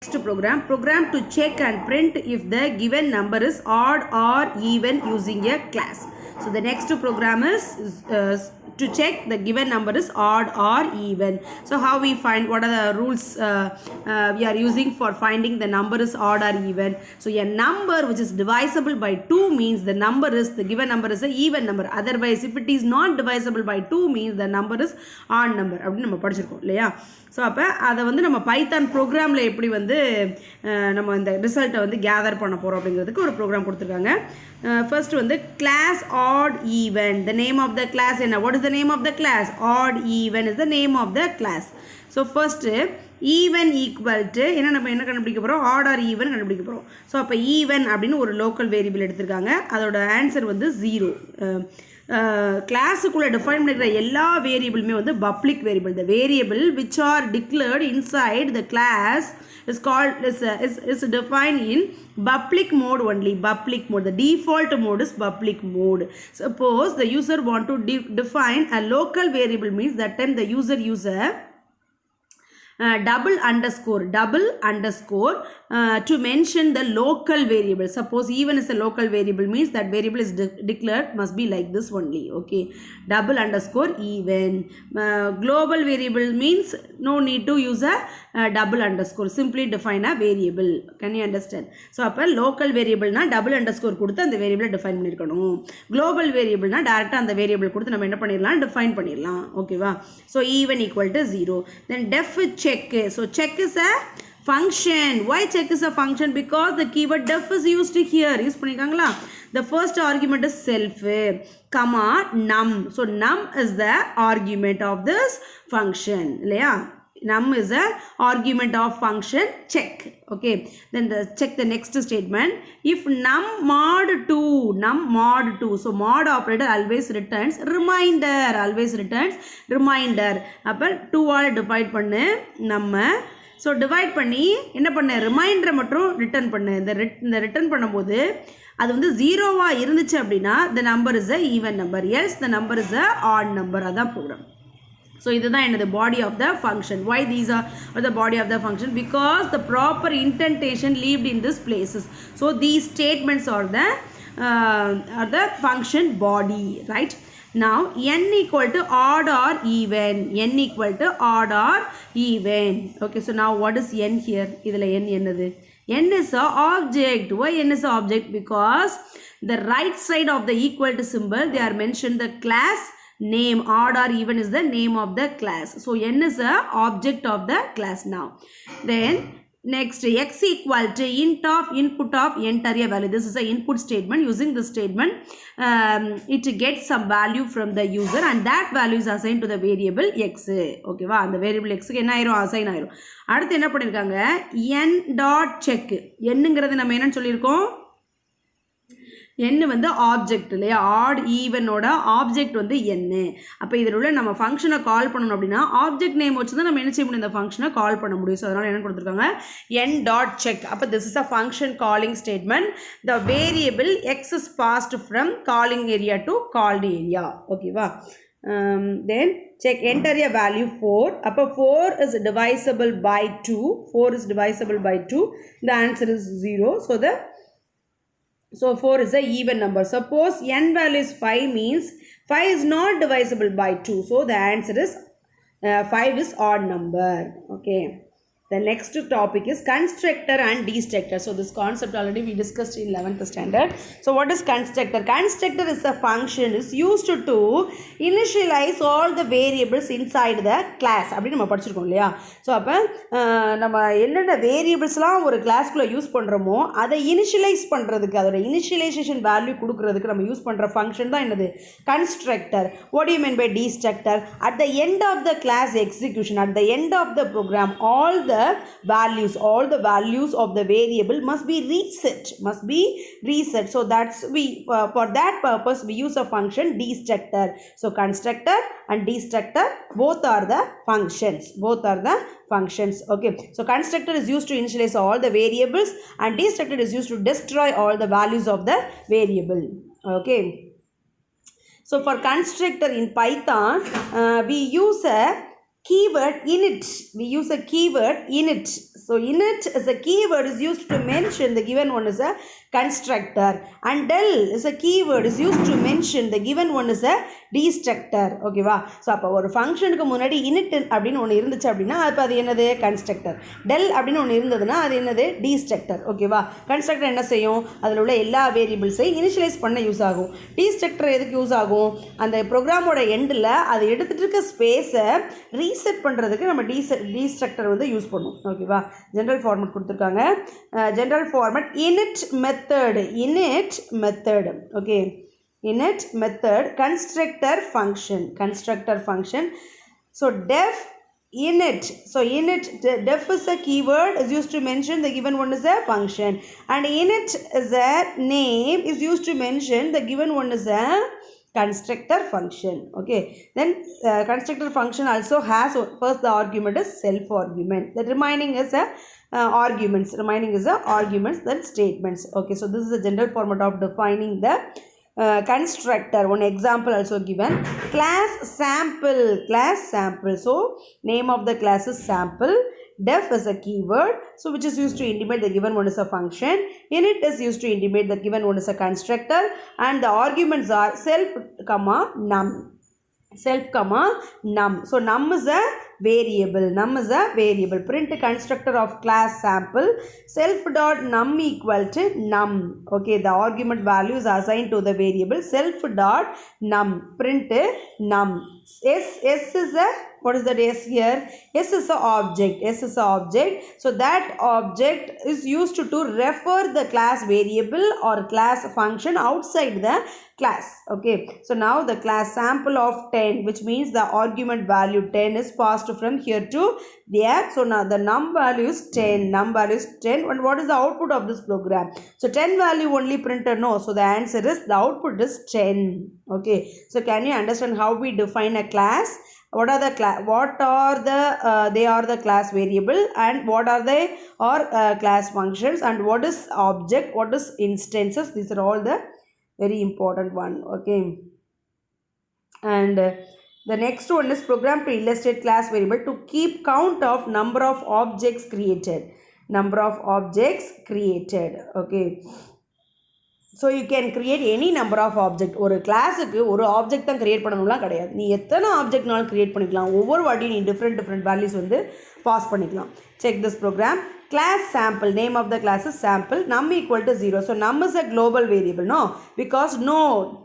Next program to check and print if the given number is odd or even using a class. So the next program is to check the given number is odd or even. So how we find, what are the rules we are using for finding the number is odd or even. So a number which is divisible by 2 means the given number is an even number. Otherwise if it is not divisible by 2 means the number is odd number. அப்படி நம்ம படிச்சிருக்கோம் இல்லையா? So அப்போ அதை வந்து நம்ம Python ப்ரோக்ராமில் எப்படி வந்து நம்ம இந்த ரிசல்ட்டை வந்து கேதர் பண்ண போகிறோம் அப்படிங்கிறதுக்கு ஒரு ப்ரோக்ராம் கொடுத்துருக்காங்க. ஃபர்ஸ்ட் வந்து class odd even. The name of the class என்ன? What is the name of the class? Odd even is the name of the class. So first even equal to நம்ம என்ன கண்டுபிடிக்க போகிறோம்? ஆட் ஆர் ஈவன் கண்டுபிடிக்க போகிறோம். So அப்போ even அப்படின்னு ஒரு லோக்கல் வேரியபிள் எடுத்திருக்காங்க. அதோட ஆன்சர் வந்து 0. கிளாஸுக்குள்ளே டிஃபைன் பண்ணிக்கிற எல்லா வேரியபிளுமே வந்து public variable. The variable which are declared inside the class is called is defined in public mode only. Public mode, the default mode is public mode. Suppose the user want to define a local variable, means that time the user double underscore to mention the local variable. Suppose even is a local variable, means that variable is declared must be like this only. Okay, double underscore even. Global variable means no need to use a double underscore, simply define a variable. Can you understand? So appa local variable na double underscore கொடுத்து அந்த வேரியபிளை define பண்ணிருக்கணும். global variable na டைரக்டா அந்த variable கொடுத்து நம்ம என்ன பண்ணிரலாம்? Define பண்ணிரலாம். ஓகேவா? so even equal to 0. then def check. So check is a function. Why check is a function? Because the keyword def is used here. Use பண்ணிருக்காங்களா? The first argument is self, comma num. So num is the argument of this function. இல்லையா? num is a argument of function check. Okay, then check the next statement. If num mod 2, so mod operator always returns reminder. அப்ப 2 all divide பண்ணு நம்ம. So divide பண்ணி என்ன பண்ண? ரிமைண்டரை மட்டும் return பண்ணு. இந்த ரிட்டர்ன் பண்ணும்போது அது வந்து 0வாக இருந்துச்சு அப்படின்னா the number is a even number, else the number is a odd number. அதான் ப்ரோக்ராம். So இதுதான் என்னது? body of the function. Why these are the body of the function? Because the proper indentation lived in this places. So these statements are the function body, right? Now n equal to odd or even. n equal to odd or even. Okay, so now what is n here? இதுல n என்னது? n is a object. Why n is a object? Because the right side of the equal to symbol they are mentioned the class name. odd or even is the name of the class. So n is a object of the class. Now then next, x equal to input of enter a value. This is a input statement. Using this statement it gets some value from the user and that value is assigned to the variable x. Okay va? And the variable x க்கு என்ன ஆயிரும்? assign ஆயிரும். அடுத்து என்ன பண்ணிருக்காங்க? n dot check. என்னங்கிறது நம்ம என்னன்னு சொல்லியிருக்கோம்? n வந்து ஆப்ஜெக்ட் இல்லையா? ஆட் ஈவனோட ஆப்ஜெக்ட் வந்து n. அப்போ இதில் உள்ள நம்ம ஃபங்க்ஷனை கால் பண்ணணும் அப்படின்னா ஆப்ஜெக்ட் நேம் வச்சு தான் நம்ம என்ன செய்ய முடியும்? இந்த ஃபங்க்ஷனை கால் பண்ண முடியும். ஸோ அதனால் என்ன கொடுத்துருக்காங்க? n dot check. அப்போ this is a function calling statement. The variable X is passed from calling area to called area. ஓகேவா? Then check enter a value 4. அப்போ 4 is divisible by 2. 4 is divisible by 2. The answer is 0. So 4 is a even number. Suppose n value is 5 means 5 is not divisible by 2. So the answer is 5 is odd number. Okay. The next topic is constructor and destructor. So this concept already we discussed in 11th standard. So what is constructor? Constructor is a function is used to initialize all the variables inside the class. அப்படி நம்ம படிச்சிருக்கோம் இல்லையா? So அப்போ நம்ம என்னென்ன வேரியபிள்ஸ்லாம் ஒரு கிளாஸ்க்குள்ளே use பண்ணுறோமோ அதை இனிஷியலைஸ் பண்ணுறதுக்கு, அதோட இனிஷியலைசேஷன் வேல்யூ கொடுக்கறதுக்கு நம்ம யூஸ் பண்ணுற ஃபங்க்ஷன் தான் என்னது? Constructor. What do you mean by destructor? At the end of the class execution, at the end of the program, all the values of the variable must be reset. So that's for that purpose we use a function destructor. So constructor and destructor both are the functions. Okay, so constructor is used to initialize all the variables and destructor is used to destroy all the values of the variable. Okay, so for constructor in Python we use a keyword init. We use a keyword init. So init is a keyword is used to mention the given one is a constructor, and del is a keyword is used to mention the given one is a destructor. ஓகேவா? So அப்போ ஒரு ஃபங்க்ஷனுக்கு முன்னாடி init அப்படின்னு ஒன்று இருந்துச்சு அப்படின்னா அப்போ அது என்னது கன்ஸ்ட்ரக்டர். del அப்படின்னு ஒன்று இருந்ததுன்னா அது என்னது destructor. ஓகேவா? கன்ஸ்ட்ரக்டர் என்ன செய்யும்? அதில் உள்ள எல்லா வேரியபிள்ஸையும் இனிஷியலைஸ் பண்ண யூஸ் ஆகும். destructor எதுக்கு யூஸ் ஆகும்? அந்த ப்ரோக்ராமோட எண்டில் அது எடுத்துகிட்டு இருக்க ஸ்பேஸை ரீசெட் பண்ணுறதுக்கு நம்ம destructor வந்து யூஸ் பண்ணுவோம். ஓகேவா? ஜென்ரல் ஃபார்மேட் கொடுத்துருக்காங்க. General format init method. Okay, init method constructor function. So def init. So init, def is a keyword is used to mention the given one is a function, and init is a name is used to mention the given one is a constructor function. Okay, then constructor function also has first the argument is self argument, the remaining is a arguments, then statements. Okay, so this is the general format of defining the constructor. One example also given, class sample. So name of the class is sample. Def is a keyword, so which is used to intimate the given one is a function. Init is used to intimate the given one is a constructor, and the arguments are self, num. So num is a variable. Print constructor of class sample. Self dot num equal to num. Okay, the argument value is assigned to the variable self dot num. Print num. S is a, what is that S here? S is a object. So that object is used to refer the class variable or class function outside the class. Okay, so now the class sample of 10, which means the argument value 10 is passed from here to there. So now the num value is 10. And what is the output of this program? So 10 value only printed? No. So the answer is the output is 10. Okay, so can you understand how we define a class? What are the they are the class variable, and what are they class functions, and what is object, what is instances? These are all the very important one. Okay, and the next one is program to illustrate class variable to keep count of number of objects created. Okay, so you can create any number of object. ஒரு கிளாஸுக்கு ஒரு object தான் create பண்ணணும்லாம் கிடையாது. நீ எத்தனை ஆப்ஜெக்ட்னாலும் create பண்ணிக்கலாம். ஒவ்வொரு வாட்டியும் நீ டிஃப்ரெண்ட் வேல்யூஸ் வந்து பாஸ் பண்ணிக்கலாம். Check this program. Class sample, name of the class is sample, num equal to 0. So num is a global variable, no, because no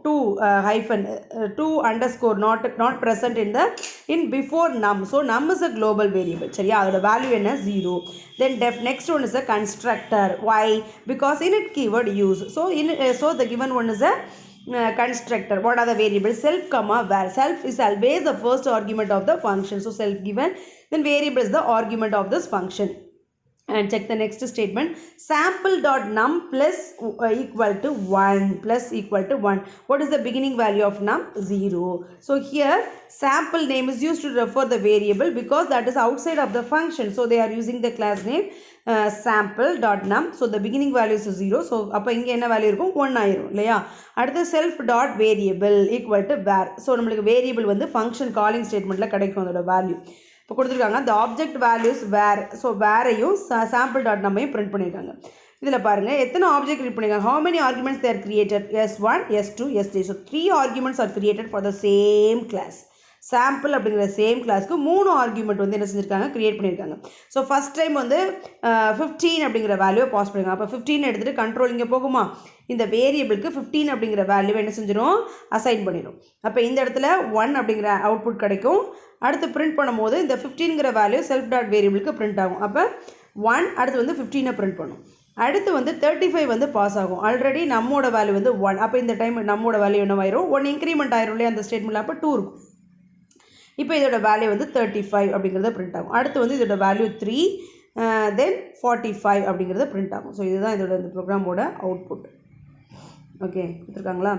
2 underscore not present in before num. So num is a global variable. சரியா, அதோட value என்ன 0. Then next one is a constructor. Why? Because init keyword use. So the given one is a constructor. What are the variables? Self comma var. Self is always the first argument of the function. So self given, then variable is the argument of this function. And check the next statement. Sample dot num plus equal to 1. What is the beginning value of num? 0. So here sample name is used to refer the variable because that is outside of the function. So they are using the class name sample dot num. So the beginning value is 0. So அப்போ இங்கே என்ன value இருக்கும்? 1 ஆயிரும் இல்லையா? அடுத்து self dot variable equal to var. So நம்மளுக்கு variable வந்து function calling ஸ்டேட்மெண்ட்டில் கிடைக்கும் அதோட வேல்யூ. இப்போ கொடுத்துருக்காங்க the object values var. So வேரையும் sample dot numமையும் பிரிண்ட் பண்ணியிருக்காங்க. இதில் பாருங்கள் எத்தனை ஆப்ஜெக்ட் கிரியேட் பண்ணியிருக்காங்க. how many arguments they are created? S1, S2, S3. So 3 arguments are created for the same class. Sample அப்படிங்கிற சேம் கிளாஸ்க்கு 3 ஆர்குமெண்ட் வந்து என்ன செஞ்சுருக்காங்க, கிரியேட் பண்ணியிருக்காங்க. ஸோ ஃபஸ்ட் டைம் வந்து 15 அப்படிங்கிற வேல்யூவை பாஸ் பண்ணிருக்காங்க. அப்போ 15 எடுத்துகிட்டு கண்ட்ரோல் இங்கே போகுமா, இந்த வேரியபிளுக்கு 15 அப்படிங்கிற வேல்யூவை என்ன செஞ்சிடும், அசைன் பண்ணிடும். அப்போ இந்த இடத்துல 1 அப்படிங்கிற அவுட்புட் கிடைக்கும். அடுத்து பிரிண்ட் பண்ணும்போது இந்த 15ங்கிற வேல்யூ செல்ஃப் டாட் வேரியபிளுக்கு பிரிண்ட் ஆகும். அப்போ 1 அடுத்து வந்து 15 பிரிண்ட் பண்ணும். அடுத்து வந்து 35 வந்து பாஸ் ஆகும். ஆல்ரெடி நம்மோட வேல்யூ வந்து 1. அப்போ இந்த டைம் நம்மோட வேல்யூ என்னவாயிரும், 1 இன்க்ரிமெண்ட் ஆயிரும் இல்லையா அந்த ஸ்டேட்மெண்ட்டில். அப்போ 2 இருக்கும். இப்போ இதோட வேல்யூ வந்து 35 அப்படிங்கிறத பிரிண்ட் ஆகும். அடுத்து வந்து இதோட வேல்யூ 3, தென் 45 அப்படிங்கிறத பிரிண்ட் ஆகும். ஸோ இதுதான் இதோட இந்த ப்ரோக்ராமோட அவுட்புட். ஓகே, கொடுத்துருக்காங்களா?